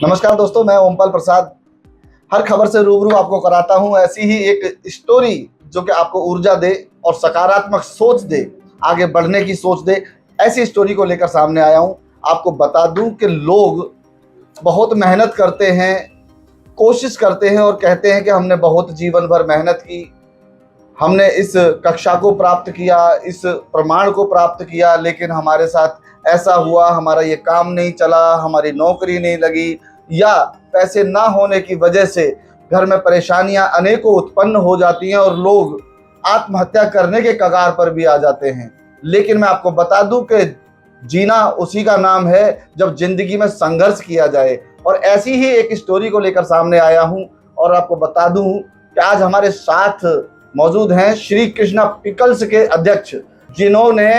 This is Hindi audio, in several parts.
नमस्कार दोस्तों, मैं ओमपाल प्रसाद हर खबर से रूबरू आपको कराता हूं ऐसी ही एक स्टोरी जो कि आपको ऊर्जा दे और सकारात्मक सोच दे, आगे बढ़ने की सोच दे। ऐसी स्टोरी को लेकर सामने आया हूं। आपको बता दूं कि लोग बहुत मेहनत करते हैं, कोशिश करते हैं और कहते हैं कि हमने बहुत जीवन भर मेहनत की, हमने इस कक्षा को प्राप्त किया, इस प्रमाण को प्राप्त किया, लेकिन हमारे साथ ऐसा हुआ, हमारा ये काम नहीं चला, हमारी नौकरी नहीं लगी, या पैसे ना होने की वजह से घर में परेशानियां अनेकों उत्पन्न हो जाती हैं और लोग आत्महत्या करने के कगार पर भी आ जाते हैं। लेकिन मैं आपको बता दूं कि जीना उसी का नाम है जब जिंदगी में संघर्ष किया जाए। और ऐसी ही एक स्टोरी को लेकर सामने आया हूं और आपको बता दूं कि आज हमारे साथ मौजूद हैं श्री कृष्णा पिकल्स के अध्यक्ष, जिन्होंने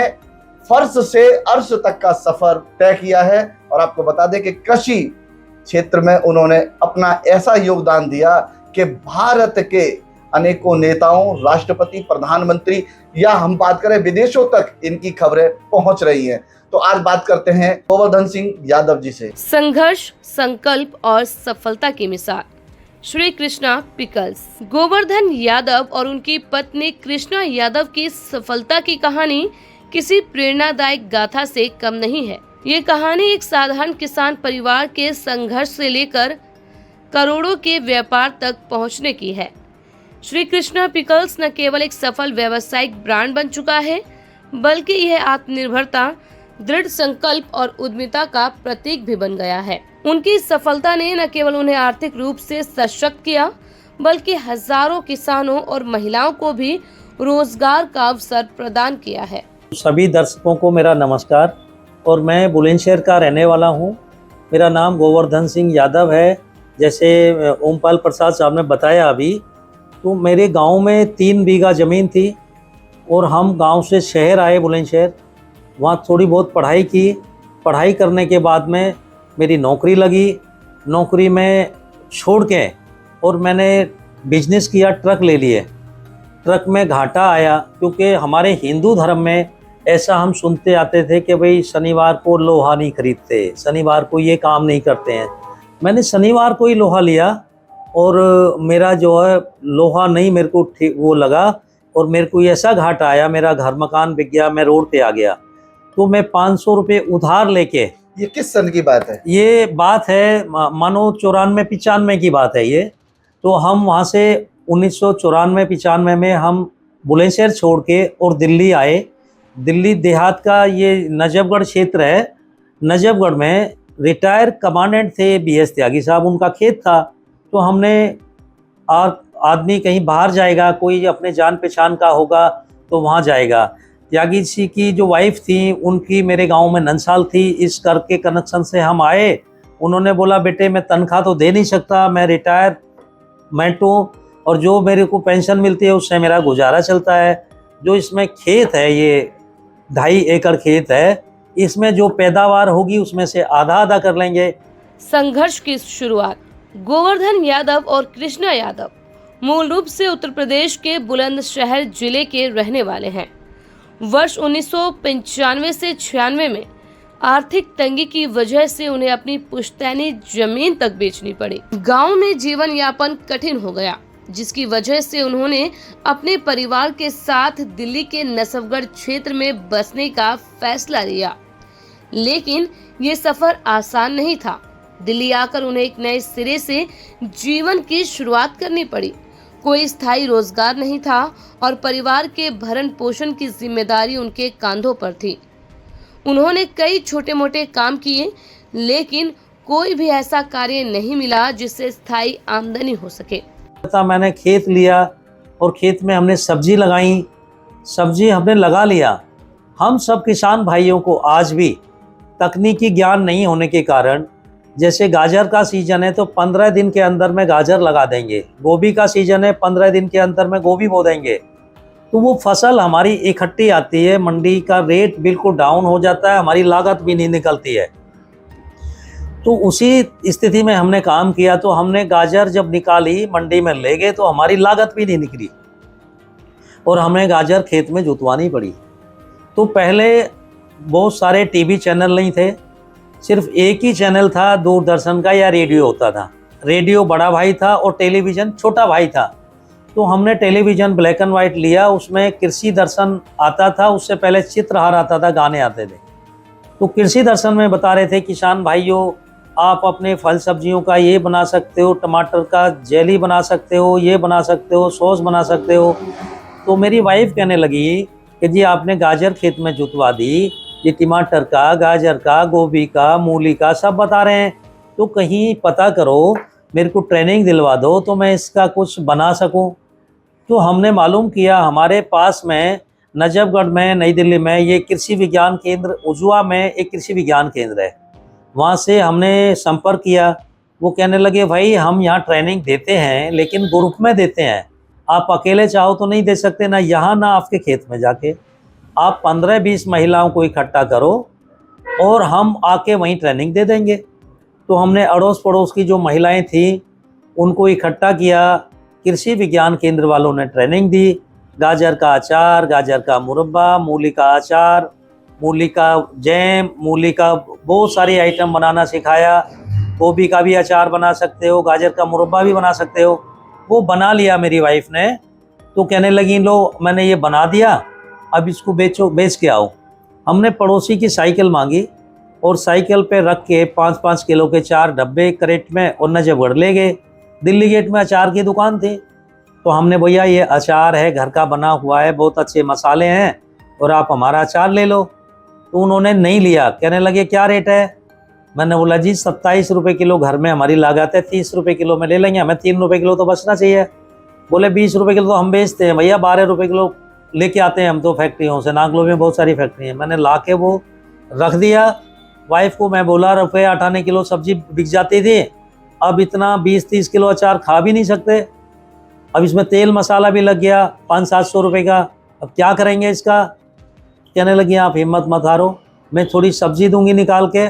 फर्श से अर्श तक का सफर तय किया है। और आपको बता दें कि कृषि क्षेत्र में उन्होंने अपना ऐसा योगदान दिया कि भारत के अनेकों नेताओं, राष्ट्रपति, प्रधानमंत्री, या हम बात करें विदेशों तक इनकी खबरें पहुंच रही हैं। तो आज बात करते हैं गोवर्धन सिंह यादव जी से। संघर्ष, संकल्प और सफलता की मिसाल श्री कृष्णा पिकल्स। गोवर्धन यादव और उनकी पत्नी कृष्णा यादव की सफलता की कहानी किसी प्रेरणादायक गाथा से कम नहीं है। ये कहानी एक साधारण किसान परिवार के संघर्ष से लेकर करोड़ों के व्यापार तक पहुंचने की है। श्री कृष्णा पिकल्स न केवल एक सफल व्यावसायिक ब्रांड बन चुका है, बल्कि यह आत्मनिर्भरता, दृढ़ संकल्प और उद्यमिता का प्रतीक भी बन गया है। उनकी सफलता ने न केवल उन्हें आर्थिक रूप से सशक्त किया, बल्कि हजारों किसानों और महिलाओं को भी रोजगार का अवसर प्रदान किया है। सभी दर्शकों को मेरा नमस्कार। और मैं बुलंदशहर का रहने वाला हूं। मेरा नाम गोवर्धन सिंह यादव है। जैसे ओमपाल प्रसाद साहब ने बताया अभी, तो मेरे गांव में 3 बीघा ज़मीन थी और हम गांव से शहर आए बुलंदशहर। वहाँ थोड़ी बहुत पढ़ाई की। पढ़ाई करने के बाद में मेरी नौकरी लगी। नौकरी में छोड़ के और मैंने बिजनेस किया, ट्रक ले लिए। ट्रक में घाटा आया क्योंकि हमारे हिंदू धर्म में ऐसा हम सुनते आते थे कि भाई शनिवार को लोहा नहीं खरीदते, शनिवार को ये काम नहीं करते हैं। मैंने शनिवार को ही लोहा लिया और मेरा जो है लोहा नहीं मेरे को ठीक वो लगा और मेरे को ऐसा घाटा आया, मेरा घर मकान बिक गया, मैं रोड पे आ गया। तो मैं 500 रुपये उधार लेके, ये किस सन की बात है? ये बात है मानो 94-95 की बात है ये। तो हम वहाँ से 1994-95 में हम बुलंदशहर छोड़ के और दिल्ली आए। दिल्ली देहात का ये नजफगढ़ क्षेत्र है। नजफगढ़ में रिटायर कमांडेंट थे BS त्यागी साहब, उनका खेत था। तो हमने आदमी कहीं बाहर जाएगा, कोई अपने जान पहचान का होगा तो वहाँ जाएगा। त्यागी जी की जो वाइफ थी उनकी मेरे गांव में नंसाल थी। इस करके कनेक्शन से हम आए। उन्होंने बोला बेटे मैं तनख्वाह तो दे नहीं सकता, मैं रिटायरमेंट हूँ और जो मेरे को पेंशन मिलती है उससे मेरा गुजारा चलता है। जो इसमें खेत है, ये 2.5 एकड़ खेत है, इसमें जो पैदावार होगी उसमें से आधा आधा कर लेंगे। संघर्ष की शुरुआत। गोवर्धन यादव और कृष्णा यादव मूल रूप से उत्तर प्रदेश के बुलंदशहर जिले के रहने वाले हैं। वर्ष 1995 से 96 में आर्थिक तंगी की वजह से उन्हें अपनी पुश्तैनी जमीन तक बेचनी पड़ी। गांव में जीवन यापन कठिन हो गया, जिसकी वजह से उन्होंने अपने परिवार के साथ दिल्ली के नसफगढ़ क्षेत्र में बसने का फैसला लिया। लेकिन ये सफर आसान नहीं था। दिल्ली आकर उन्हें एक नए सिरे से जीवन की शुरुआत करनी पड़ी। कोई स्थायी रोजगार नहीं था और परिवार के भरण पोषण की जिम्मेदारी उनके कंधों पर थी। उन्होंने कई छोटे मोटे काम किए, लेकिन कोई भी ऐसा कार्य नहीं मिला जिससे स्थायी आमदनी हो सके। मैंने खेत लिया और खेत में हमने सब्जी लगाई। सब्जी हमने लगा लिया। हम सब किसान भाइयों को आज भी तकनीकी ज्ञान नहीं होने के कारण, जैसे गाजर का सीजन है तो 15 दिन के अंदर में गाजर लगा देंगे, गोभी का सीजन है 15 दिन के अंदर में गोभी बो देंगे, तो वो फसल हमारी इकट्ठी आती है, मंडी का रेट बिल्कुल डाउन हो जाता है, हमारी लागत भी नहीं निकलती है। तो उसी स्थिति में हमने काम किया। तो हमने गाजर जब निकाली मंडी में ले गए तो हमारी लागत भी नहीं निकली और हमें गाजर खेत में जुतवानी पड़ी। तो पहले बहुत सारे टीवी चैनल नहीं थे, सिर्फ एक ही चैनल था दूरदर्शन का या रेडियो होता था। रेडियो बड़ा भाई था और टेलीविज़न छोटा भाई था। तो हमने टेलीविज़न ब्लैक एंड वाइट लिया, उसमें कृषि दर्शन आता था, उससे पहले चित्रहार आता था, गाने आते थे। तो कृषि दर्शन में बता रहे थे किसान भाइयों, आप अपने फल सब्जियों का ये बना सकते हो, टमाटर का जेली बना सकते हो, ये बना सकते हो, सॉस बना सकते हो। तो मेरी वाइफ कहने लगी कि जी आपने गाजर खेत में जुतवा दी, ये टमाटर का, गाजर का, गोभी का, मूली का सब बता रहे हैं, तो कहीं पता करो, मेरे को ट्रेनिंग दिलवा दो तो मैं इसका कुछ बना सकूं। तो हमने मालूम किया हमारे पास में नजफगढ़ में, नई दिल्ली में, ये कृषि विज्ञान केंद्र उजवा में एक कृषि विज्ञान केंद्र है। वहाँ से हमने संपर्क किया। वो कहने लगे भाई हम यहाँ ट्रेनिंग देते हैं लेकिन ग्रुप में देते हैं, आप अकेले चाहो तो नहीं दे सकते, ना यहाँ ना आपके खेत में जाके। आप 15-20 महिलाओं को इकट्ठा करो और हम आके वहीं ट्रेनिंग दे देंगे। तो हमने अड़ोस पड़ोस की जो महिलाएं थी उनको इकट्ठा किया, कृषि विज्ञान केंद्र वालों ने ट्रेनिंग दी, गाजर का अचार, गाजर का मुरब्बा, मूली का अचार, मूली का जैम, मूली का बहुत सारी आइटम बनाना सिखाया। गोभी का भी अचार बना सकते हो, गाजर का मुरब्बा भी बना सकते हो। वो बना लिया मेरी वाइफ ने। तो कहने लगी लो मैंने ये बना दिया, अब इसको बेच के आओ। हमने पड़ोसी की साइकिल मांगी और साइकिल पे रख के 5-5 किलो के 4 डब्बे क्रेट में और नजफगढ़ ले गए। दिल्ली गेट में अचार की दुकान थी। तो हमने भैया ये अचार है, घर का बना हुआ है, बहुत अच्छे मसाले हैं और आप हमारा अचार ले लो। तो उन्होंने नहीं लिया, कहने लगे क्या रेट है। मैंने बोला जी 27 रुपये किलो घर में हमारी लागत है, 30 रुपये किलो में ले लेंगे, हमें 3 रुपये किलो तो बचना चाहिए। बोले 20 रुपये किलो तो हम बेचते हैं भैया, 12 रुपये किलो लेके आते हैं हम तो फैक्ट्रियों से, नागलो में बहुत सारी फैक्ट्री हैं। मैंने ला के वो रख दिया। वाइफ को मैं बोला रुपये 58 किलो सब्जी बिक जाती थी, अब इतना 20-30 किलो अचार खा भी नहीं सकते, अब इसमें तेल मसाला भी लग गया 500-700 रुपये का, अब क्या करेंगे इसका। कहने लगी आप हिम्मत मत हारो, मैं थोड़ी सब्जी दूंगी निकाल के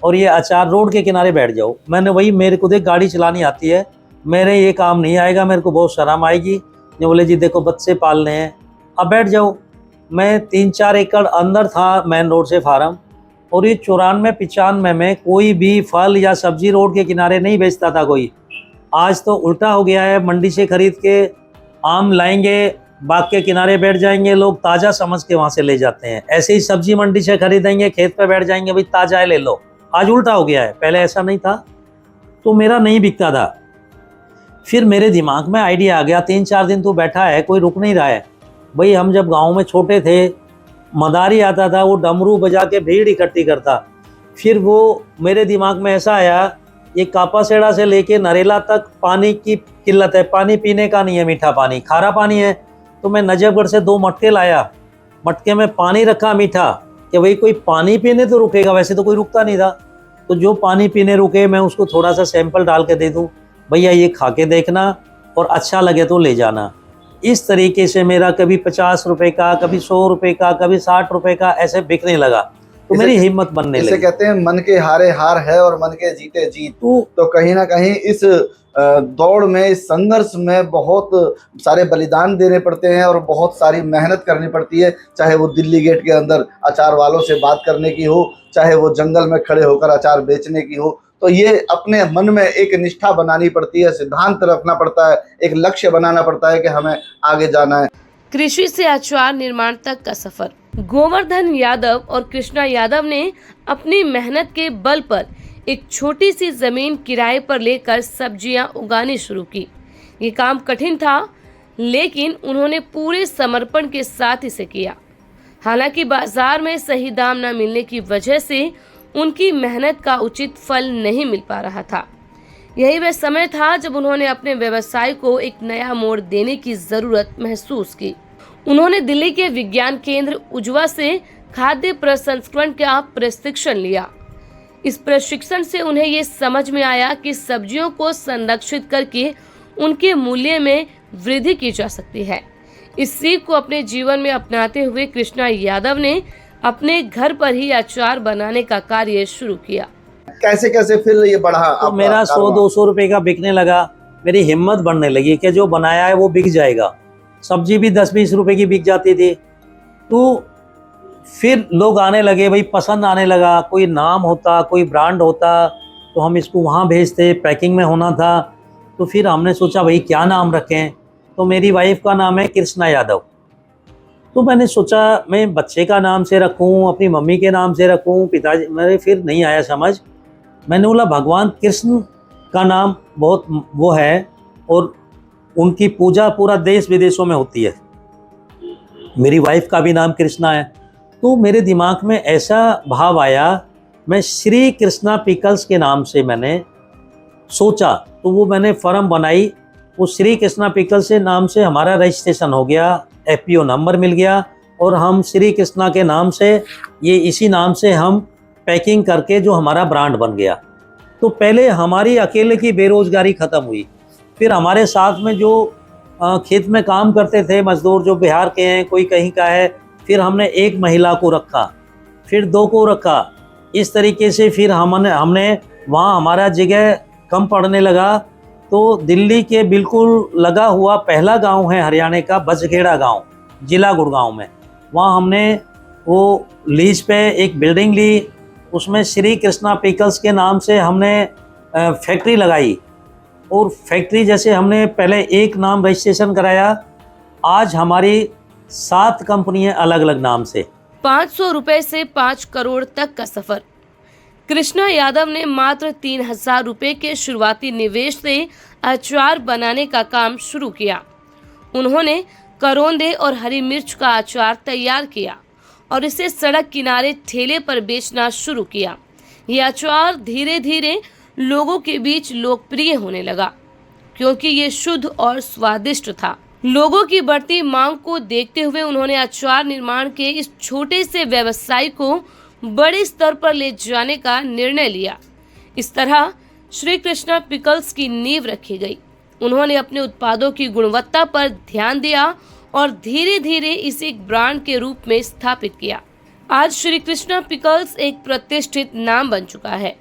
और ये अचार रोड के किनारे बैठ जाओ। मैंने वही, मेरे को देख गाड़ी चलानी आती है, मेरे ये काम नहीं आएगा, मेरे को बहुत शर्म आएगी। ये बोले जी देखो बच्चे पालने हैं, अब बैठ जाओ। मैं 3-4 एकड़ अंदर था मेन रोड से फार्म, और ये 94-95 में कोई भी फल या सब्जी रोड के किनारे नहीं बेचता था कोई। आज तो उल्टा हो गया है, मंडी से खरीद के आम लाएंगे, बाग के किनारे बैठ जाएंगे, लोग ताज़ा समझ के वहाँ से ले जाते हैं। ऐसे ही सब्जी मंडी से खरीदेंगे, खेत पे बैठ जाएंगे, भाई ताज़ा है ले लो। आज उल्टा हो गया है, पहले ऐसा नहीं था। तो मेरा नहीं बिकता था। फिर मेरे दिमाग में आइडिया आ गया, 3-4 दिन तो बैठा है, कोई रुक नहीं रहा है। भाई हम जब गाँव में छोटे थे, मदारी आता था, वो डमरू बजा के भीड़ इकट्ठी करता। फिर वो मेरे दिमाग में ऐसा आया, ये कापासेड़ा से लेके नरेला तक पानी की किल्लत है, पानी पीने का नहीं है, मीठा पानी, खारा पानी है। तो मैं नजफगढ़ से 2 मटके लाया, मटके में पानी रखा मीठा, कि भाई कोई पानी पीने तो रुकेगा, वैसे तो कोई रुकता नहीं था। तो जो पानी पीने रुके मैं उसको थोड़ा सा सैंपल डाल के दे दूँ, भैया ये खा के देखना और अच्छा लगे तो ले जाना। इस तरीके से मेरा कभी 50 रुपए का, कभी 100 रुपए का, कभी 60 रुपए का ऐसे बिकने लगा। तो मेरी हिम्मत बनने लगी। इसे कहते हैं मन के हारे हार है और मन के जीते जीत। तो कहीं ना कहीं इस दौड़ में, इस संघर्ष में बहुत सारे बलिदान देने पड़ते हैं और बहुत सारी मेहनत करनी पड़ती है, चाहे वो दिल्ली गेट के अंदर अचार वालों से बात करने की हो, चाहे वो जंगल में खड़े होकर अचार बेचने की हो। तो ये अपने मन में एक निष्ठा बनानी पड़ती है, सिद्धांत रखना पड़ता है, एक लक्ष्य बनाना पड़ता है कि हमें आगे जाना है। कृषि से अचार निर्माण तक का सफर। गोवर्धन यादव और कृष्णा यादव ने अपनी मेहनत के बल पर एक छोटी सी जमीन किराए पर लेकर सब्जियां उगानी शुरू की। ये काम कठिन था, लेकिन उन्होंने पूरे समर्पण के साथ इसे किया। हालांकि बाजार में सही दाम न मिलने की वजह से उनकी मेहनत का उचित फल नहीं मिल पा रहा था। यही वह समय था जब उन्होंने अपने व्यवसाय को एक नया मोड़ देने की जरूरत महसूस की। उन्होंने दिल्ली के विज्ञान केंद्र उजवा से खाद्य प्रसंस्करण का प्रशिक्षण लिया। इस प्रशिक्षण से उन्हें ये समझ में आया कि सब्जियों को संरक्षित करके उनके मूल्य में वृद्धि की जा सकती है। इस सीख को अपने जीवन में अपनाते हुए कृष्णा यादव ने अपने घर पर ही अचार बनाने का कार्य शुरू किया। कैसे कैसे फिर ये बढ़ा? तो मेरा 100-200 रुपए का बिकने लगा। मेरी हिम्मत बढ़ने लगी कि जो बनाया है वो बिक जाएगा। सब्जी भी 10-20 रुपए की बिक जाती थी। तो फिर लोग आने लगे, भाई पसंद आने लगा, कोई नाम होता, कोई ब्रांड होता तो हम इसको वहाँ भेजते, पैकिंग में होना था। तो फिर हमने सोचा भाई क्या नाम रखें, तो मेरी वाइफ का नाम है कृष्णा यादव। तो मैंने सोचा मैं बच्चे का नाम से रखूं, अपनी मम्मी के नाम से रखूं, पिताजी, मेरे फिर नहीं आया समझ। मैंने बोला भगवान कृष्ण का नाम बहुत वो है और उनकी पूजा पूरा देश विदेशों में होती है, मेरी वाइफ का भी नाम कृष्णा है। तो मेरे दिमाग में ऐसा भाव आया, मैं श्री कृष्णा पिकल्स के नाम से मैंने सोचा, तो वो मैंने फर्म बनाई, वो श्री कृष्णा पिकल्स से नाम से हमारा रजिस्ट्रेशन हो गया, एफपीओ नंबर मिल गया और हम श्री कृष्णा के नाम से ये इसी नाम से हम पैकिंग करके जो हमारा ब्रांड बन गया। तो पहले हमारी अकेले की बेरोजगारी ख़त्म हुई, फिर हमारे साथ में जो खेत में काम करते थे मजदूर जो बिहार के हैं, कोई कहीं का है, फिर हमने एक महिला को रखा, फिर 2 को रखा, इस तरीके से फिर हमने वहाँ हमारा जगह कम पड़ने लगा। तो दिल्ली के बिल्कुल लगा हुआ पहला गांव है हरियाणा का बजखेड़ा गांव, जिला गुड़गांव में, वहाँ हमने वो लीज पे एक बिल्डिंग ली, उसमें श्री कृष्णा पिकल्स के नाम से हमने फैक्ट्री लगाई और फैक्ट्री जैसे हमने पहले एक नाम रजिस्ट्रेशन कराया, आज हमारी 7 कंपनियां अलग अलग नाम से। 500 रुपए से 5 करोड़ तक का सफर। कृष्णा यादव ने मात्र 3000 रुपए के शुरुआती निवेश से अचार बनाने का काम शुरू किया। उन्होंने करौंदे और हरी मिर्च का अचार तैयार किया और इसे सड़क किनारे ठेले पर बेचना शुरू किया। यह अचार धीरे धीरे लोगों के बीच लोकप्रिय होने लगा क्योंकि ये शुद्ध और स्वादिष्ट था। लोगों की बढ़ती मांग को देखते हुए उन्होंने अचार निर्माण के इस छोटे से व्यवसाय को बड़े स्तर पर ले जाने का निर्णय लिया। इस तरह श्री कृष्णा पिकल्स की नींव रखी गई। उन्होंने अपने उत्पादों की गुणवत्ता पर ध्यान दिया और धीरे धीरे इसे एक ब्रांड के रूप में स्थापित किया। आज श्री कृष्णा पिकल्स एक प्रतिष्ठित नाम बन चुका है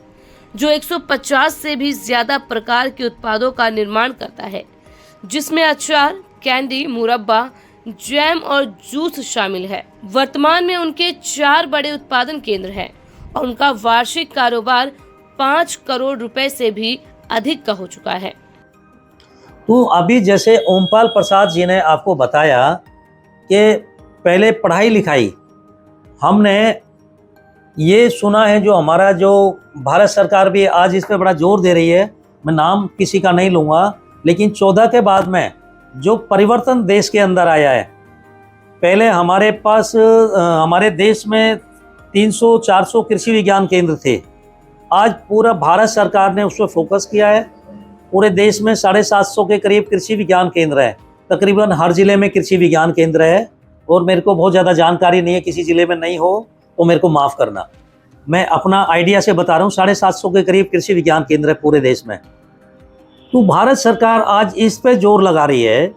जो 150 से भी ज्यादा प्रकार के उत्पादों का निर्माण करता है, जिसमें अचार, कैंडी, मुरब्बा, जैम और जूस शामिल है। वर्तमान में उनके 4 बड़े उत्पादन केंद्र हैं और उनका वार्षिक कारोबार 5 करोड़ रुपए से भी अधिक का हो चुका है। तो अभी जैसे ओमपाल प्रसाद जी ने आपको बताया कि पहले पढ़ाई लिखाई, हमने ये सुना है जो हमारा जो भारत सरकार भी आज इस पर बड़ा जोर दे रही है, मैं नाम किसी का नहीं लूँगा, लेकिन 14 के बाद में जो परिवर्तन देश के अंदर आया है, पहले हमारे पास हमारे देश में 300-400 कृषि विज्ञान केंद्र थे। आज पूरा भारत सरकार ने उस पर फोकस किया है। पूरे देश में 750 के करीब कृषि विज्ञान केंद्र है, तकरीबन हर ज़िले में कृषि विज्ञान केंद्र है। और मेरे को बहुत ज़्यादा जानकारी नहीं है, किसी ज़िले में नहीं हो तो मेरे को माफ़ करना, मैं अपना आइडिया से बता रहा हूँ। 750 के करीब कृषि विज्ञान केंद्र है पूरे देश में। तो भारत सरकार आज इस पे जोर लगा रही है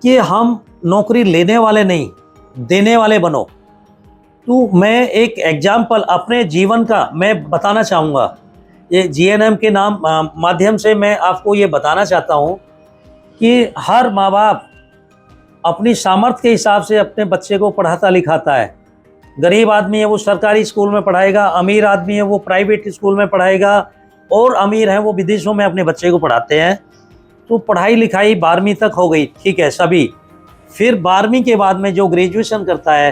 कि हम नौकरी लेने वाले नहीं, देने वाले बनो। तो मैं एक एग्जाम्पल अपने जीवन का मैं बताना चाहूँगा। ये जीएनएम के नाम माध्यम से मैं आपको ये बताना चाहता हूँ कि हर माँ बाप अपनी सामर्थ्य के हिसाब से अपने बच्चे को पढ़ाता लिखाता है। गरीब आदमी है वो सरकारी स्कूल में पढ़ाएगा, अमीर आदमी है वो प्राइवेट स्कूल में पढ़ाएगा, और अमीर हैं वो विदेशों में अपने बच्चे को पढ़ाते हैं। तो पढ़ाई लिखाई 12वीं तक हो गई, ठीक है सभी। फिर 12वीं के बाद में जो ग्रेजुएशन करता है,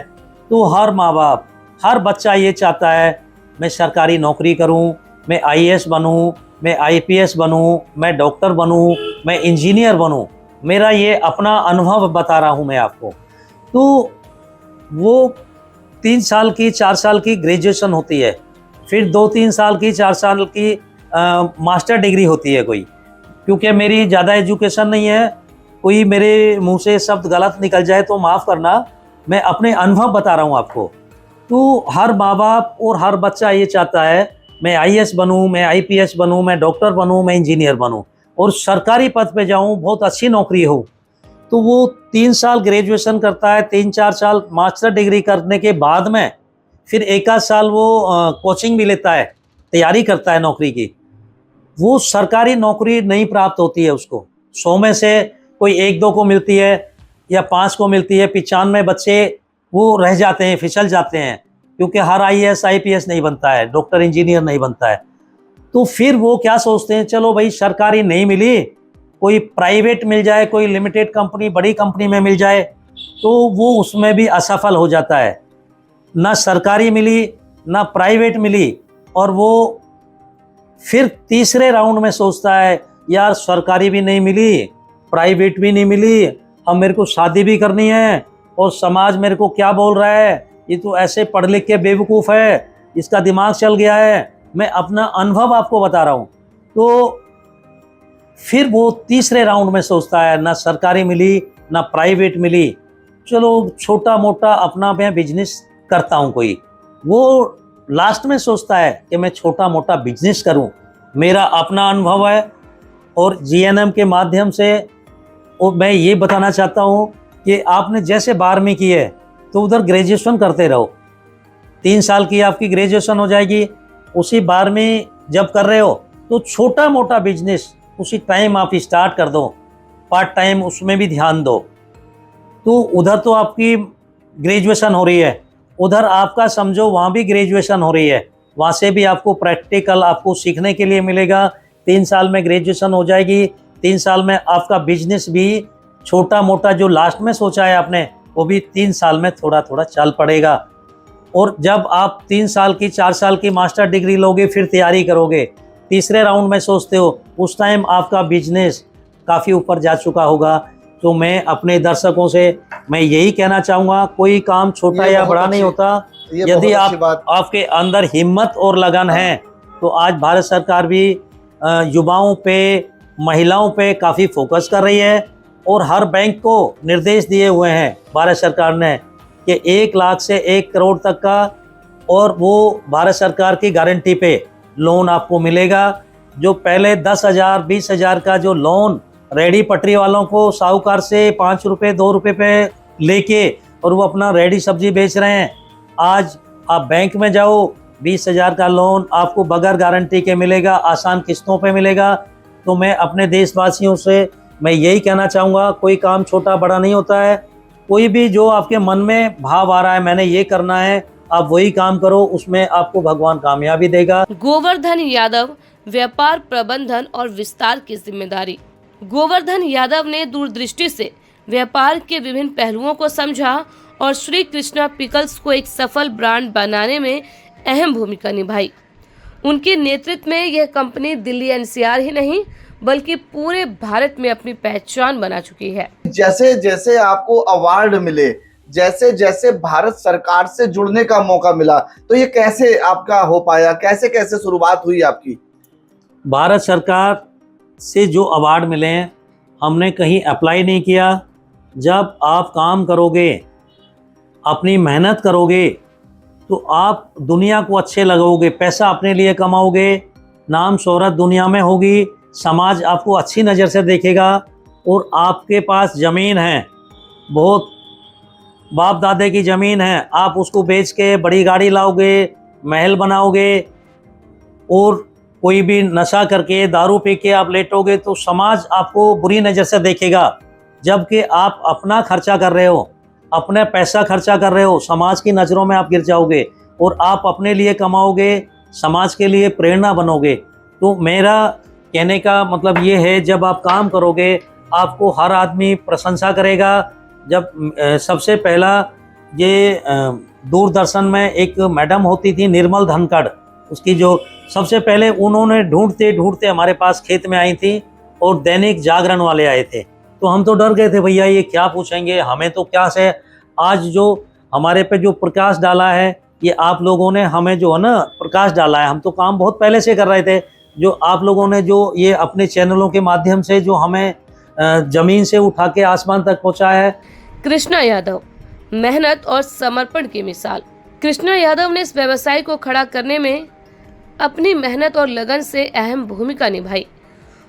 तो हर माँ बाप, हर बच्चा ये चाहता है मैं सरकारी नौकरी करूं, मैं आईएएस बनूं, मैं आईपीएस बनूं, मैं डॉक्टर बनूं, मैं इंजीनियर बनूं। मेरा ये अपना अनुभव बता रहा हूं मैं आपको। तो वो 3 साल की 4 साल की ग्रेजुएशन होती है, फिर 2-3 साल की 4 साल की मास्टर डिग्री होती है कोई। क्योंकि मेरी ज़्यादा एजुकेशन नहीं है, कोई मेरे मुंह से शब्द गलत निकल जाए तो माफ़ करना, मैं अपने अनुभव बता रहा हूँ आपको। तो हर माँ बाप और हर बच्चा ये चाहता है मैं आईएएस बनूँ, मैं आईपीएस बनूँ, मैं डॉक्टर बनूँ, मैं इंजीनियर बनूँ और सरकारी पद पे जाऊँ, बहुत अच्छी नौकरी हो। तो वो 3 साल ग्रेजुएशन करता है, 3-4 साल मास्टर डिग्री करने के बाद में फिर 1 साल वो कोचिंग भी लेता है, तैयारी करता है नौकरी की। वो सरकारी नौकरी नहीं प्राप्त होती है उसको। 100 में से कोई 1-2 को मिलती है या 5 को मिलती है। 95 बच्चे वो रह जाते हैं, फिसल जाते हैं, क्योंकि हर IAS IPS नहीं बनता है, डॉक्टर इंजीनियर नहीं बनता है। तो फिर वो क्या सोचते हैं, चलो भाई सरकारी नहीं मिली, कोई प्राइवेट मिल जाए, कोई लिमिटेड कंपनी, बड़ी कंपनी में मिल जाए, तो वो उसमें भी असफल हो जाता है। ना सरकारी मिली ना प्राइवेट मिली, और वो फिर तीसरे राउंड में सोचता है यार सरकारी भी नहीं मिली, प्राइवेट भी नहीं मिली, अब मेरे को शादी भी करनी है और समाज मेरे को क्या बोल रहा है, ये तो ऐसे पढ़ लिख के बेवकूफ़ है, इसका दिमाग चल गया है। मैं अपना अनुभव आपको बता रहा हूँ। तो फिर वो तीसरे राउंड में सोचता है ना सरकारी मिली ना प्राइवेट मिली, चलो छोटा मोटा अपना मैं बिजनेस करता हूँ कोई। वो लास्ट में सोचता है कि मैं छोटा मोटा बिजनेस करूँ। मेरा अपना अनुभव है और GNM के माध्यम से और मैं ये बताना चाहता हूँ कि आपने जैसे 12वीं की है तो उधर ग्रेजुएशन करते रहो, 3 साल की आपकी ग्रेजुएशन हो जाएगी। उसी 12वीं जब कर रहे हो तो छोटा मोटा बिजनेस उसी टाइम आप स्टार्ट कर दो, पार्ट टाइम उसमें भी ध्यान दो। तो उधर तो आपकी ग्रेजुएशन हो रही है, उधर आपका समझो वहाँ भी ग्रेजुएशन हो रही है, वहाँ से भी आपको प्रैक्टिकल आपको सीखने के लिए मिलेगा। 3 साल में ग्रेजुएशन हो जाएगी, 3 साल में आपका बिजनेस भी छोटा मोटा जो लास्ट में सोचा है आपने वो भी 3 साल में थोड़ा थोड़ा चल पड़ेगा। और जब आप 3 साल की 4 साल की मास्टर डिग्री लोगे फिर तैयारी करोगे, तीसरे राउंड में सोचते हो, उस टाइम आपका बिजनेस काफ़ी ऊपर जा चुका होगा। तो मैं अपने दर्शकों से मैं यही कहना चाहूँगा, कोई काम छोटा या बड़ा नहीं होता। यदि आपके अंदर हिम्मत और लगन है तो आज भारत सरकार भी युवाओं पे, महिलाओं पे काफ़ी फोकस कर रही है और हर बैंक को निर्देश दिए हुए हैं भारत सरकार ने कि 1 लाख से 1 करोड़ तक का, और वो भारत सरकार की गारंटी पे लोन आपको मिलेगा। जो पहले 10,000 20,000 का जो लोन रेडी पटरी वालों को साहूकार से 5 रुपये 2 रुपये पे लेके और वो अपना रेडी सब्जी बेच रहे हैं, आज आप बैंक में जाओ 20,000 का लोन आपको बगैर गारंटी के मिलेगा, आसान किस्तों पे मिलेगा। तो मैं अपने देशवासियों से मैं यही कहना चाहूँगा, कोई काम छोटा बड़ा नहीं होता है। कोई भी जो आपके मन में भाव आ रहा है मैंने ये करना है, आप वही काम करो, उसमें आपको भगवान कामयाबी देगा। गोवर्धन यादव, व्यापार प्रबंधन और विस्तार की जिम्मेदारी। गोवर्धन यादव ने दूरदृष्टि से व्यापार के विभिन्न पहलुओं को समझा और श्री कृष्णा पिकल्स को एक सफल ब्रांड बनाने में अहम भूमिका निभाई। उनके नेतृत्व में यह कंपनी दिल्ली NCR ही नहीं बल्कि पूरे भारत में अपनी पहचान बना चुकी है। जैसे जैसे आपको अवार्ड मिले, जैसे जैसे भारत सरकार से जुड़ने का मौका मिला, तो ये कैसे आपका हो पाया, कैसे कैसे शुरुआत हुई आपकी? भारत सरकार से जो अवार्ड मिले हैं हमने कहीं अप्लाई नहीं किया। जब आप काम करोगे, अपनी मेहनत करोगे, तो आप दुनिया को अच्छे लगोगे, पैसा अपने लिए कमाओगे, नाम शोहरत दुनिया में होगी, समाज आपको अच्छी नज़र से देखेगा। और आपके पास ज़मीन है, बहुत बाप दादे की ज़मीन है, आप उसको बेच के बड़ी गाड़ी लाओगे, महल बनाओगे, और कोई भी नशा करके दारू पी के आप लेटोगे तो समाज आपको बुरी नज़र से देखेगा। जबकि आप अपना खर्चा कर रहे हो, अपने पैसा खर्चा कर रहे हो, समाज की नज़रों में आप गिर जाओगे और आप अपने लिए कमाओगे, समाज के लिए प्रेरणा बनोगे। तो मेरा कहने का मतलब ये है, जब आप काम करोगे आपको हर आदमी प्रशंसा करेगा। जब सबसे पहला ये दूरदर्शन में एक मैडम होती थी निर्मल धनखड़, उसकी जो सबसे पहले उन्होंने ढूंढते ढूंढते हमारे पास खेत में आई थी और दैनिक जागरण वाले आए थे। तो हम तो डर गए थे, भैया ये क्या पूछेंगे, हमें तो क्या से। आज जो हमारे पे जो प्रकाश डाला है, ये आप लोगों ने हमें जो है ना प्रकाश डाला है। हम तो काम बहुत पहले से कर रहे थे, जो आप लोगों ने जो ये अपने चैनलों के माध्यम से जो हमें ज़मीन से उठा के आसमान तक पहुँचाया है। कृष्णा यादव, मेहनत और समर्पण की मिसाल। कृष्णा यादव ने इस व्यवसाय को खड़ा करने में अपनी मेहनत और लगन से अहम भूमिका निभाई।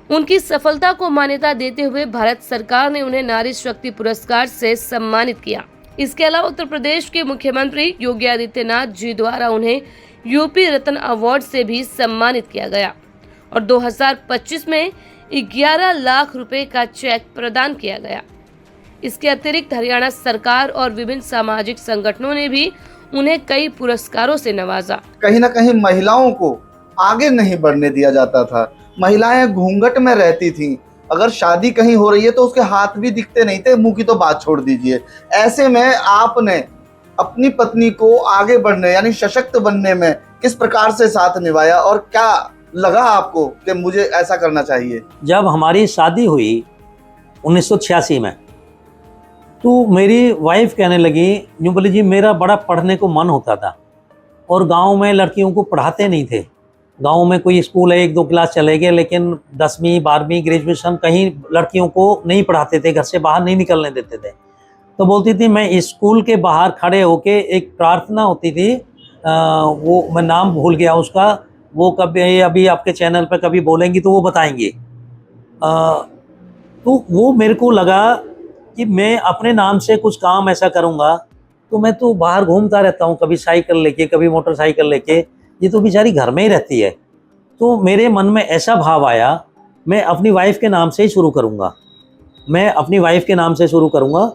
उनकी सफलता को मान्यता देते हुए भारत सरकार ने उन्हें नारी शक्ति पुरस्कार से सम्मानित किया। इसके अलावा उत्तर प्रदेश के मुख्यमंत्री योगी आदित्यनाथ जी द्वारा उन्हें यूपी रत्न अवार्ड से भी सम्मानित किया गया और 2025 में 11 लाख रुपए का चेक प्रदान किया गया। इसके अतिरिक्त हरियाणा सरकार और विभिन्न सामाजिक संगठनों ने भी उन्हें कई पुरस्कारों से नवाजा। कहीं ना कहीं महिलाओं को आगे नहीं बढ़ने दिया जाता था, महिलाएं घूंघट में रहती थीं। अगर शादी कहीं हो रही है तो उसके हाथ भी दिखते नहीं थे, मुंह की तो बात छोड़ दीजिए। ऐसे में आपने अपनी पत्नी को आगे बढ़ने यानी सशक्त बनने में किस प्रकार से साथ निभाया और क्या लगा आपको कि मुझे ऐसा करना चाहिए? जब हमारी शादी हुई 1986 में, तो मेरी वाइफ कहने लगी, यूँ बोली जी मेरा बड़ा पढ़ने को मन होता था और गांव में लड़कियों को पढ़ाते नहीं थे। गांव में कोई स्कूल है, 1-2 क्लास चले गए, लेकिन 10वीं 12वीं ग्रेजुएशन कहीं लड़कियों को नहीं पढ़ाते थे, घर से बाहर नहीं निकलने देते थे। तो बोलती थी मैं स्कूल के बाहर खड़े होके एक प्रार्थना होती थी, वो मैं नाम भूल गया उसका, वो कभी अभी आपके चैनल पे कभी बोलेंगी तो वो बताएंगे। तो वो मेरे को लगा कि मैं अपने नाम से कुछ काम ऐसा करूँगा, तो मैं तो बाहर घूमता रहता हूँ, कभी साइकिल लेके कभी मोटरसाइकिल लेके, ये तो बेचारी घर में ही रहती है। तो मेरे मन में ऐसा भाव आया, मैं अपनी वाइफ के नाम से ही शुरू करूँगा, मैं अपनी वाइफ के नाम से शुरू करूँगा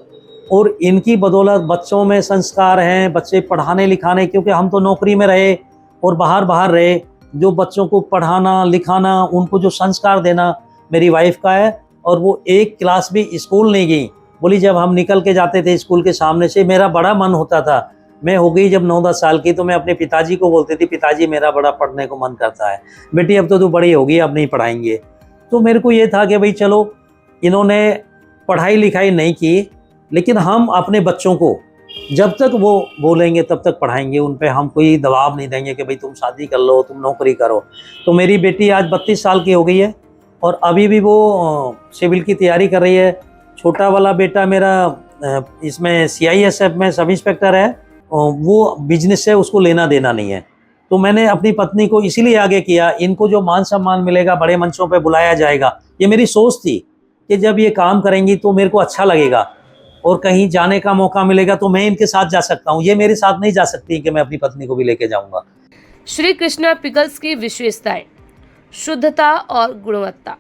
और इनकी बदौलत बच्चों में संस्कार हैं, बच्चे पढ़ाने लिखाने, क्योंकि हम तो नौकरी में रहे और बाहर रहे, जो बच्चों को पढ़ाना लिखाना, उनको जो संस्कार देना मेरी वाइफ का है। और वो एक क्लास भी स्कूल नहीं गई। बोली जब हम निकल के जाते थे स्कूल के सामने से, मेरा बड़ा मन होता था, मैं हो गई जब 9-10 साल की तो मैं अपने पिताजी को बोलती थी, पिताजी मेरा बड़ा पढ़ने को मन करता है, बेटी अब तो तू बड़ी होगी, अब नहीं पढ़ाएंगे। तो मेरे को ये था कि भाई चलो, इन्होंने पढ़ाई लिखाई नहीं की, लेकिन हम अपने बच्चों को जब तक वो बोलेंगे तब तक पढ़ाएंगे, उन पे हम कोई दबाव नहीं देंगे कि भाई तुम शादी कर लो, तुम नौकरी करो। तो मेरी बेटी आज 32 साल की हो गई है और अभी भी वो सिविल की तैयारी कर रही है। छोटा वाला बेटा मेरा इसमें CISF में सब इंस्पेक्टर है, वो बिजनेस से उसको लेना देना नहीं है। तो मैंने अपनी पत्नी को इसीलिए आगे किया, इनको जो मान सम्मान मिलेगा, बड़े मंचों पे बुलाया जाएगा, ये मेरी सोच थी कि जब ये काम करेंगी तो मेरे को अच्छा लगेगा और कहीं जाने का मौका मिलेगा तो मैं इनके साथ जा सकता हूँ। ये मेरे साथ नहीं जा सकती कि मैं अपनी पत्नी को भी लेके जाऊँगा। श्री कृष्णा पिकल्स की विशेषताएं: शुद्धता और गुणवत्ता।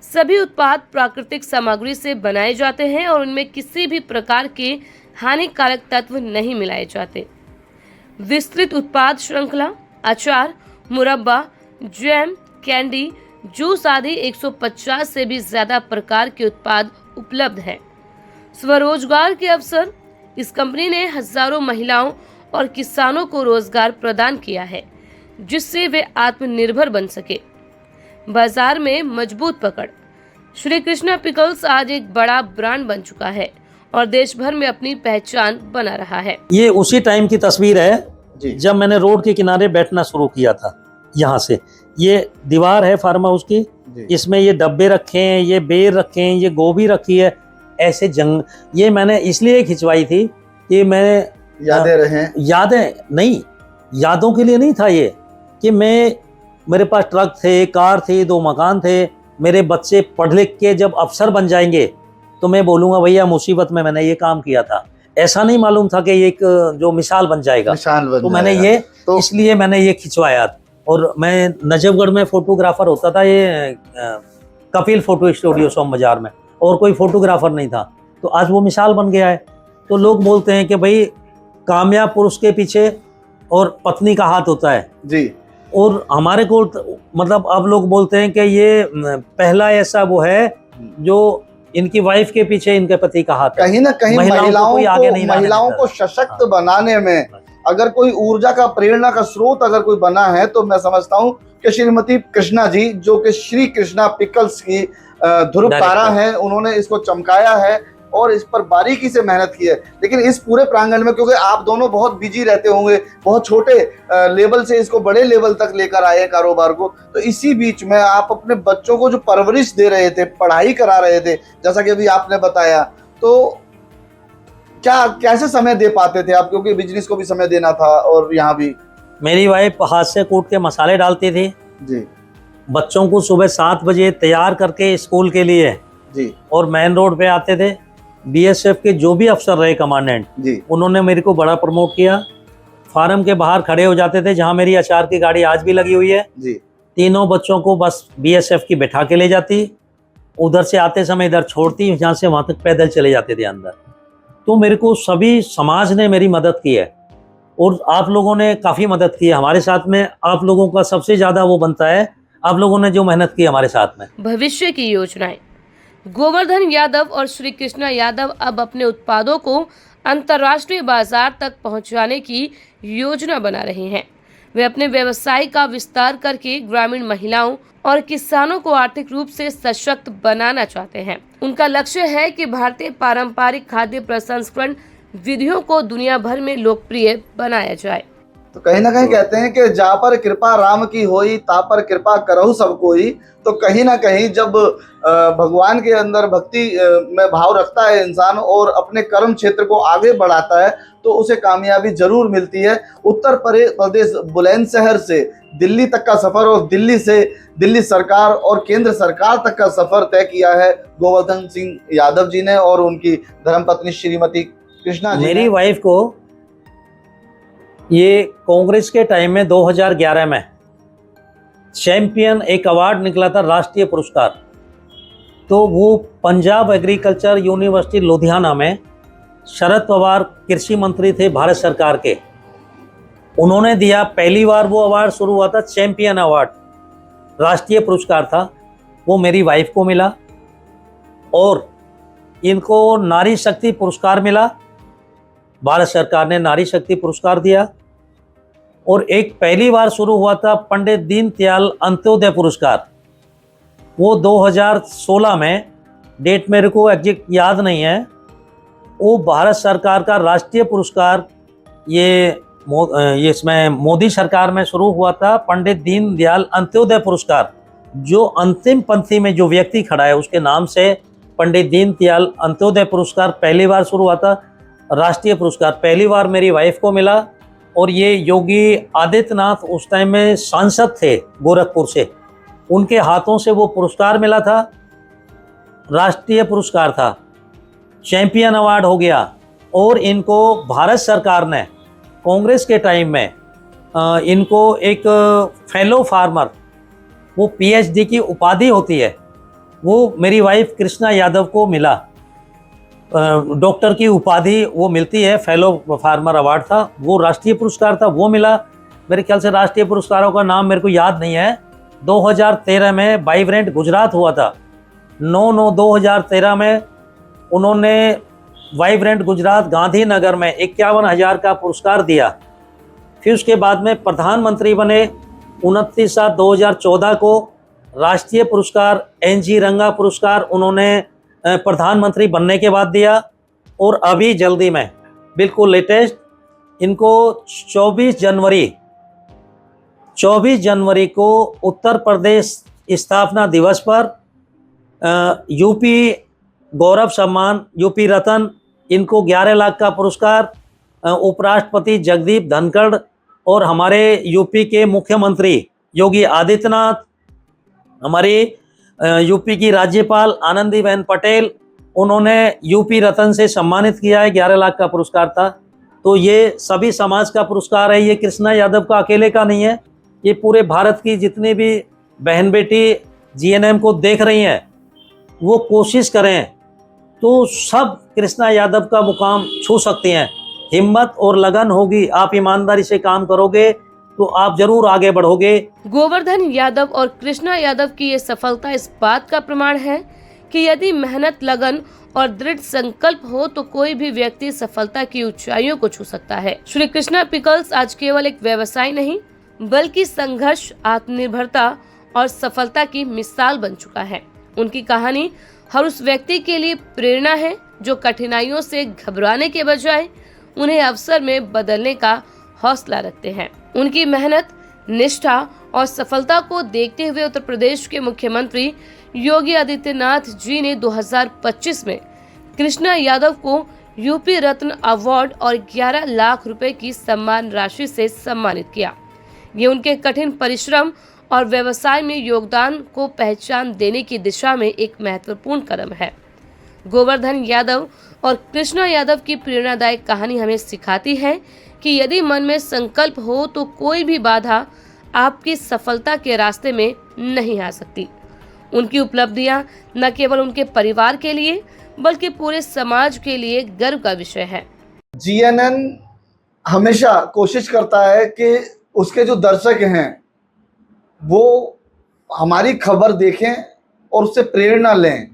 सभी उत्पाद प्राकृतिक सामग्री से बनाए जाते हैं और उनमें किसी भी प्रकार के हानिकारक तत्व नहीं मिलाए जाते। विस्तृत उत्पाद श्रृंखला, अचार, मुरब्बा, जैम, कैंडी, जूस आदि 150 से भी ज्यादा प्रकार के उत्पाद उपलब्ध हैं। स्वरोजगार के अवसर: इस कंपनी ने हजारों महिलाओं और किसानों को रोजगार प्रदान किया है, जिससे वे आत्मनिर्भर बन सके। बाजार में मजबूत पकड़: श्री कृष्णा पिकल्स आज एक बड़ा ब्रांड बन चुका है और देश भर में अपनी पहचान बना रहा है। ये उसी टाइम की तस्वीर है जी। जब मैंने रोड के किनारे बैठना शुरू किया था। यहाँ से ये दीवार है फार्म हाउस की, जी। इसमें ये डब्बे रखे हैं, ये बेर रखे हैं, ये गोभी रखी है, ऐसे जंग। ये मैंने इसलिए खिंचवाई थी कि मैं यादें रहें। यादें नहीं, यादों के लिए नहीं था ये, कि मेरे पास ट्रक थे, कार थी, 2 मकान थे, मेरे बच्चे पढ़ लिख के जब अफसर बन जाएंगे तो मैं बोलूँगा भैया मुसीबत में मैंने ये काम किया था। ऐसा नहीं मालूम था कि ये एक जो मिसाल बन जाएगा, तो मैंने ये इसलिए मैंने ये खिंचवाया। और मैं नजफगढ़ में फोटोग्राफर होता था, ये कपिल फोटो स्टूडियो सोम बाजार में, और कोई फोटोग्राफर नहीं था, तो आज वो मिसाल बन गया है। तो लोग बोलते हैं कि भाई कामयाब पुरुष के पीछे और पत्नी का हाथ होता है जी। और हमारे को मतलब अब लोग बोलते हैं कि ये पहला ऐसा वो है जो इनकी वाइफ के पीछे इनके पति का हाथ है। कहीं ना कहीं महिलाओं को सशक्त बनाने में अगर कोई ऊर्जा का, प्रेरणा का स्रोत अगर कोई बना है तो मैं समझता हूँ कि श्रीमती कृष्णा जी, जो कि श्री कृष्णा पिकल्स की ध्रुव तारा है, उन्होंने इसको चमकाया है और इस पर बारीकी से मेहनत की है। लेकिन इस पूरे प्रांगण में, क्योंकि आप दोनों बहुत बिजी रहते होंगे, बहुत छोटे लेवल से इसको बड़े लेवल तक लेकर आए हैं कारोबार को, तो इसी बीच में आप अपने बच्चों को जो परवरिश दे रहे थे, पढ़ाई करा रहे थे, जैसा कि अभी आपने बताया, तो क्या कैसे समय दे पाते थे आप? क्योंकि बिजनेस को भी समय देना था और यहाँ भी। मेरी वाइफ हाथ से कूट के मसाले डालती थी जी। बच्चों को सुबह 7 बजे तैयार करके स्कूल के लिए जी। और मेन रोड पे आते थे। BSF के जो भी अफसर रहे कमांडेंट जी, उन्होंने मेरे को बड़ा प्रमोट किया। फार्म के बाहर खड़े हो जाते थे, जहाँ मेरी अचार की गाड़ी आज भी लगी हुई है। जी। तीनों बच्चों को बस BSF की बैठा के ले जाती उधर से आते समय इधर छोड़ती, यहाँ से वहाँ तक पैदल चले जाते थे अंदर। तो मेरे को सभी समाज ने मेरी मदद की है और आप लोगों ने काफ़ी मदद की है हमारे साथ में। आप लोगों का सबसे ज़्यादा वो बनता है, आप लोगों ने जो मेहनत की हमारे साथ में। भविष्य की योजनाएं। गोवर्धन यादव और श्री कृष्णा यादव अब अपने उत्पादों को अंतर्राष्ट्रीय बाजार तक पहुंचाने की योजना बना रहे हैं। वे अपने व्यवसाय का विस्तार करके ग्रामीण महिलाओं और किसानों को आर्थिक रूप से सशक्त बनाना चाहते हैं। उनका लक्ष्य है कि भारतीय पारंपरिक खाद्य प्रसंस्करण विधियों को दुनिया भर में लोकप्रिय बनाया जाए। तो कहीं ना कहीं कहते हैं कि जा पर कृपा राम की होई, ता पर कृपा करहु सब कोई। तो कहीं ना कहीं जब भगवान के अंदर भक्ति में भाव रखता है इंसान और अपने कर्म क्षेत्र को आगे बढ़ाता है तो उसे कामयाबी जरूर मिलती है। उत्तर प्रदेश बुलंदशहर से दिल्ली तक का सफर और दिल्ली से दिल्ली सरकार और केंद्र सरकार तक का सफर तय किया है गोवर्धन सिंह यादव जी ने और उनकी धर्मपत्नी श्रीमती कृष्णा जी। मेरी वाइफ को ये कांग्रेस के टाइम में 2011 में चैंपियन एक अवार्ड निकला था, राष्ट्रीय पुरस्कार। तो वो पंजाब एग्रीकल्चर यूनिवर्सिटी लुधियाना में शरद पवार कृषि मंत्री थे भारत सरकार के, उन्होंने दिया। पहली बार वो अवार्ड शुरू हुआ था, चैंपियन अवार्ड राष्ट्रीय पुरस्कार था, वो मेरी वाइफ को मिला। और इनको नारी शक्ति पुरस्कार मिला, भारत सरकार ने नारी शक्ति पुरस्कार दिया। और एक पहली बार शुरू हुआ था पंडित दीनदयाल अंत्योदय पुरस्कार, वो 2016 में, डेट मेरे को एग्जैक्ट याद नहीं है, वो भारत सरकार का राष्ट्रीय पुरस्कार ये इसमें मोदी सरकार में शुरू हुआ था। पंडित दीनदयाल अंत्योदय पुरस्कार, जो अंतिम पंक्ति में जो व्यक्ति खड़ा है उसके नाम से पंडित दीनदयाल अंत्योदय पुरस्कार पहली बार शुरू हुआ था, राष्ट्रीय पुरस्कार पहली बार मेरी वाइफ को मिला। और ये योगी आदित्यनाथ उस टाइम में सांसद थे गोरखपुर से, उनके हाथों से वो पुरस्कार मिला था, राष्ट्रीय पुरस्कार था, चैंपियन अवार्ड हो गया। और इनको भारत सरकार ने कांग्रेस के टाइम में इनको एक फेलो फार्मर, वो पीएचडी की उपाधि होती है, वो मेरी वाइफ कृष्णा यादव को मिला, डॉक्टर की उपाधि वो मिलती है, फेलो फार्मर अवार्ड था, वो राष्ट्रीय पुरस्कार था, वो मिला। मेरे ख्याल से राष्ट्रीय पुरस्कारों का नाम मेरे को याद नहीं है। 2013 में वाइब्रेंट गुजरात हुआ था, 9/9/2013 में उन्होंने वाइब्रेंट गुजरात गांधीनगर में 51,000 का पुरस्कार दिया। फिर उसके बाद में प्रधानमंत्री बने 29/7/2014 को, राष्ट्रीय पुरस्कार एनजी रंगा पुरस्कार उन्होंने प्रधानमंत्री बनने के बाद दिया। और अभी जल्दी में बिल्कुल लेटेस्ट इनको 24 जनवरी को उत्तर प्रदेश स्थापना दिवस पर यूपी गौरव सम्मान, यूपी रत्न, इनको 11 लाख का पुरस्कार उपराष्ट्रपति जगदीप धनखड़ और हमारे यूपी के मुख्यमंत्री योगी आदित्यनाथ, हमारी यूपी की राज्यपाल आनंदीबेन पटेल, उन्होंने यूपी रत्न से सम्मानित किया है, 11 लाख का पुरस्कार था। तो ये सभी समाज का पुरस्कार है, ये कृष्णा यादव का अकेले का नहीं है, ये पूरे भारत की जितनी भी बहन बेटी जीएनएम को देख रही हैं वो कोशिश करें तो सब कृष्णा यादव का मुकाम छू सकती हैं। हिम्मत और लगन होगी, आप ईमानदारी से काम करोगे तो आप जरूर आगे बढ़ोगे। गोवर्धन यादव और कृष्णा यादव की ये सफलता इस बात का प्रमाण है कि यदि मेहनत, लगन और दृढ़ संकल्प हो तो कोई भी व्यक्ति सफलता की ऊंचाइयों को छू सकता है। श्री कृष्णा पिकल्स आज केवल एक व्यवसाय नहीं बल्कि संघर्ष, आत्मनिर्भरता और सफलता की मिसाल बन चुका है। उनकी कहानी हर उस व्यक्ति के लिए प्रेरणा है जो कठिनाइयों से घबराने के बजाय उन्हें अवसर में बदलने का हौसला रखते हैं। उनकी मेहनत, निष्ठा और सफलता को देखते हुए उत्तर प्रदेश के मुख्यमंत्री योगी आदित्यनाथ जी ने 2025 में कृष्णा यादव को यूपी रत्न अवार्ड और 11 लाख रुपए की सम्मान राशि से सम्मानित किया। ये उनके कठिन परिश्रम और व्यवसाय में योगदान को पहचान देने की दिशा में एक महत्वपूर्ण कदम है। गोवर्धन यादव और कृष्णा यादव की प्रेरणादायक कहानी हमें सिखाती है कि यदि मन में संकल्प हो तो कोई भी बाधा आपकी सफलता के रास्ते में नहीं आ सकती। उनकी उपलब्धियां न केवल उनके परिवार के लिए बल्कि पूरे समाज के लिए गर्व का विषय है। जीएनएन हमेशा कोशिश करता है कि उसके जो दर्शक हैं वो हमारी खबर देखें और उससे प्रेरणा लें,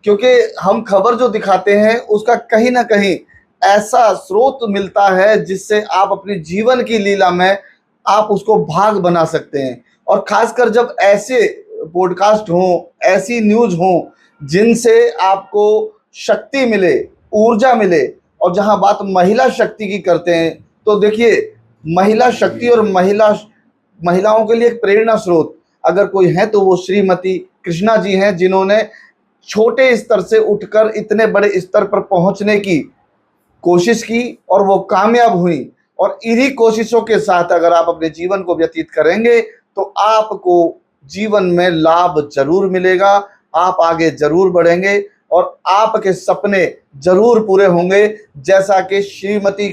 क्योंकि हम खबर जो दिखाते हैं उसका कहीं ना कहीं ऐसा स्रोत मिलता है जिससे आप अपने जीवन की लीला में आप उसको भाग बना सकते हैं। और खासकर जब ऐसे पॉडकास्ट हों, ऐसी न्यूज़ हों जिनसे आपको शक्ति मिले, ऊर्जा मिले, और जहां बात महिला शक्ति की करते हैं तो देखिए महिला शक्ति और महिलाओं के लिए एक प्रेरणा स्रोत अगर कोई है तो वो श्रीमती कृष्णा जी हैं, जिन्होंने छोटे स्तर से उठकर इतने बड़े स्तर पर पहुंचने की कोशिश की और वो कामयाब हुई। और इन्हीं कोशिशों के साथ अगर आप अपने जीवन को व्यतीत करेंगे तो आपको जीवन में लाभ जरूर मिलेगा, आप आगे जरूर बढ़ेंगे और आपके सपने जरूर पूरे होंगे, जैसा कि श्रीमती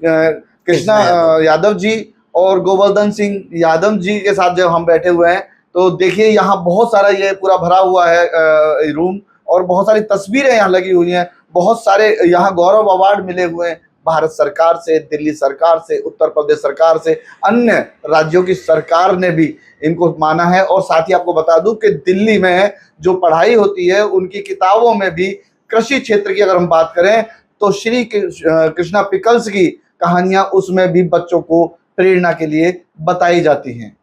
कृष्णा यादव जी और गोवर्धन सिंह यादव जी के साथ जब हम बैठे हुए हैं तो देखिए यहाँ बहुत सारा ये पूरा भरा हुआ है रूम, और बहुत सारी तस्वीरें यहाँ लगी हुई हैं, बहुत सारे यहाँ गौरव अवार्ड मिले हुए हैं भारत सरकार से, दिल्ली सरकार से, उत्तर प्रदेश सरकार से, अन्य राज्यों की सरकार ने भी इनको माना है। और साथ ही आपको बता दूं कि दिल्ली में जो पढ़ाई होती है उनकी किताबों में भी कृषि क्षेत्र की अगर हम बात करें तो श्री कृष्णा पिकल्स की कहानियां उसमें भी बच्चों को प्रेरणा के लिए बताई जाती हैं।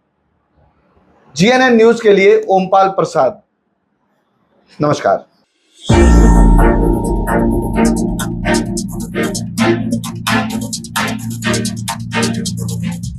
जीएनएन न्यूज के लिए ओमपाल प्रसाद, नमस्कार।